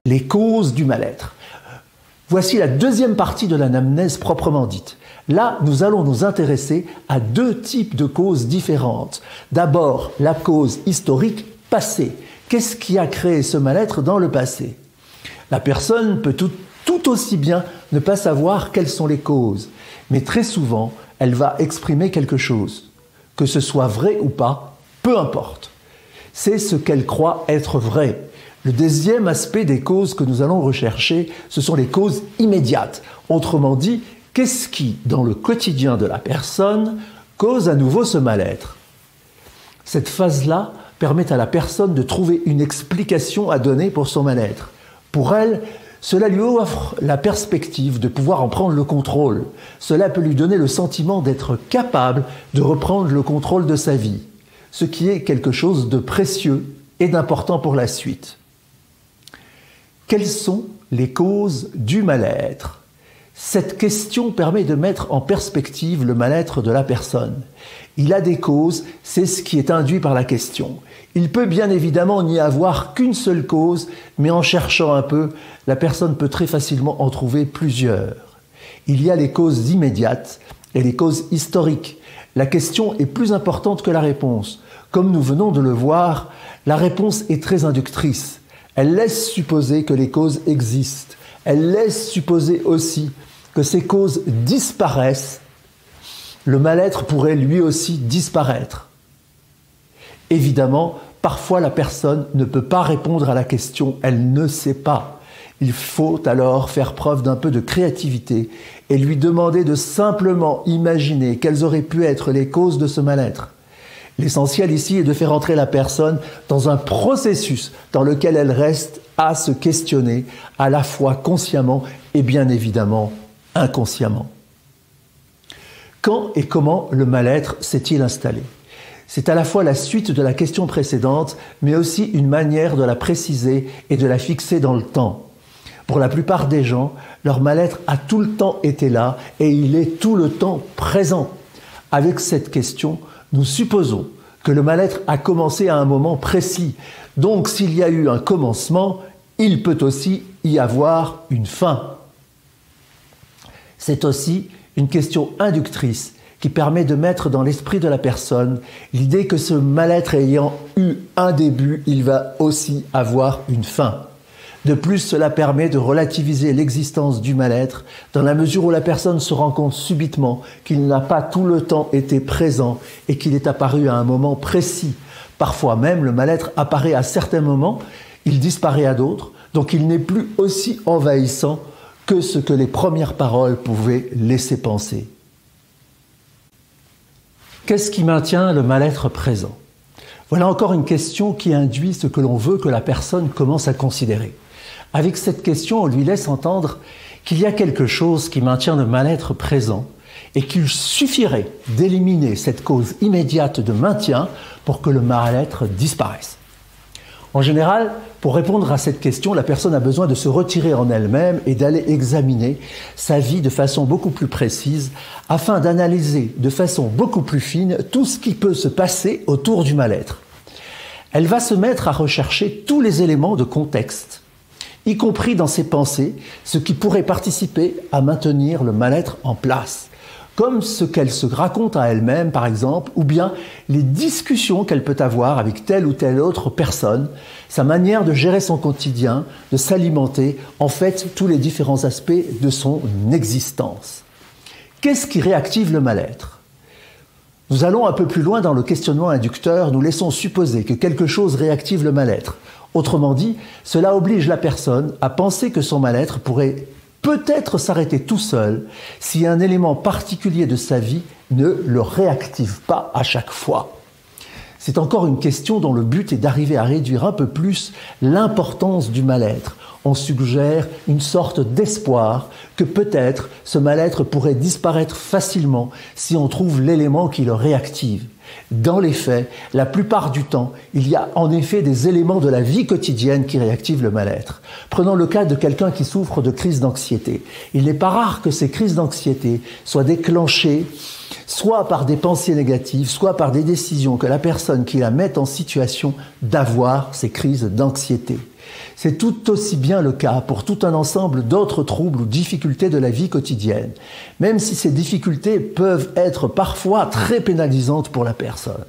les causes du mal-être. Voici la deuxième partie de l'anamnèse proprement dite. Là, nous allons nous intéresser à deux types de causes différentes. D'abord, la cause historique passée. Qu'est-ce qui a créé ce mal-être dans le passé? La personne peut tout aussi bien ne pas savoir quelles sont les causes, mais très souvent, elle va exprimer quelque chose. Que ce soit vrai ou pas, peu importe. C'est ce qu'elle croit être vrai. Le deuxième aspect des causes que nous allons rechercher, ce sont les causes immédiates. Autrement dit, qu'est-ce qui, dans le quotidien de la personne, cause à nouveau ce mal-être? Cette phase-là permet à la personne de trouver une explication à donner pour son mal-être. Pour elle, cela lui offre la perspective de pouvoir en prendre le contrôle. Cela peut lui donner le sentiment d'être capable de reprendre le contrôle de sa vie, ce qui est quelque chose de précieux et d'important pour la suite. Quelles sont les causes du mal-être? Cette question permet de mettre en perspective le mal-être de la personne. Il a des causes, c'est ce qui est induit par la question. Il peut bien évidemment n'y avoir qu'une seule cause, mais en cherchant un peu, la personne peut très facilement en trouver plusieurs. Il y a les causes immédiates et les causes historiques. La question est plus importante que la réponse. Comme nous venons de le voir, la réponse est très inductrice. Elle laisse supposer que les causes existent. Elle laisse supposer aussi que ces causes disparaissent. Le mal-être pourrait lui aussi disparaître. Évidemment, parfois la personne ne peut pas répondre à la question, elle ne sait pas. Il faut alors faire preuve d'un peu de créativité et lui demander de simplement imaginer quelles auraient pu être les causes de ce mal-être. L'essentiel ici est de faire entrer la personne dans un processus dans lequel elle reste à se questionner à la fois consciemment et bien évidemment inconsciemment. Quand et comment le mal-être s'est-il installé? C'est à la fois la suite de la question précédente, mais aussi une manière de la préciser et de la fixer dans le temps. Pour la plupart des gens, leur mal-être a tout le temps été là et il est tout le temps présent. Avec cette question, nous supposons que le mal-être a commencé à un moment précis. Donc, s'il y a eu un commencement, il peut aussi y avoir une fin. C'est aussi une question inductrice qui permet de mettre dans l'esprit de la personne l'idée que ce mal-être ayant eu un début, il va aussi avoir une fin. De plus, cela permet de relativiser l'existence du mal-être dans la mesure où la personne se rend compte subitement qu'il n'a pas tout le temps été présent et qu'il est apparu à un moment précis. Parfois même, le mal-être apparaît à certains moments, il disparaît à d'autres, donc il n'est plus aussi envahissant que ce que les premières paroles pouvaient laisser penser. Qu'est-ce qui maintient le mal-être présent? Voilà encore une question qui induit ce que l'on veut que la personne commence à considérer. Avec cette question, on lui laisse entendre qu'il y a quelque chose qui maintient le mal-être présent et qu'il suffirait d'éliminer cette cause immédiate de maintien pour que le mal-être disparaisse. En général, pour répondre à cette question, la personne a besoin de se retirer en elle-même et d'aller examiner sa vie de façon beaucoup plus précise afin d'analyser de façon beaucoup plus fine tout ce qui peut se passer autour du mal-être. Elle va se mettre à rechercher tous les éléments de contexte, y compris dans ses pensées, ce qui pourrait participer à maintenir le mal-être en place, comme ce qu'elle se raconte à elle-même, par exemple, ou bien les discussions qu'elle peut avoir avec telle ou telle autre personne, sa manière de gérer son quotidien, de s'alimenter, en fait, tous les différents aspects de son existence. Qu'est-ce qui réactive le mal-être? Nous allons un peu plus loin dans le questionnement inducteur, nous laissons supposer que quelque chose réactive le mal-être. Autrement dit, cela oblige la personne à penser que son mal-être pourrait peut-être s'arrêter tout seul si un élément particulier de sa vie ne le réactive pas à chaque fois. C'est encore une question dont le but est d'arriver à réduire un peu plus l'importance du mal-être. On suggère une sorte d'espoir que peut-être ce mal-être pourrait disparaître facilement si on trouve l'élément qui le réactive. Dans les faits, la plupart du temps, il y a en effet des éléments de la vie quotidienne qui réactivent le mal-être. Prenons le cas de quelqu'un qui souffre de crises d'anxiété. Il n'est pas rare que ces crises d'anxiété soient déclenchées soit par des pensées négatives, soit par des décisions que la personne qui la met en situation d'avoir ces crises d'anxiété. C'est tout aussi bien le cas pour tout un ensemble d'autres troubles ou difficultés de la vie quotidienne, même si ces difficultés peuvent être parfois très pénalisantes pour la personne.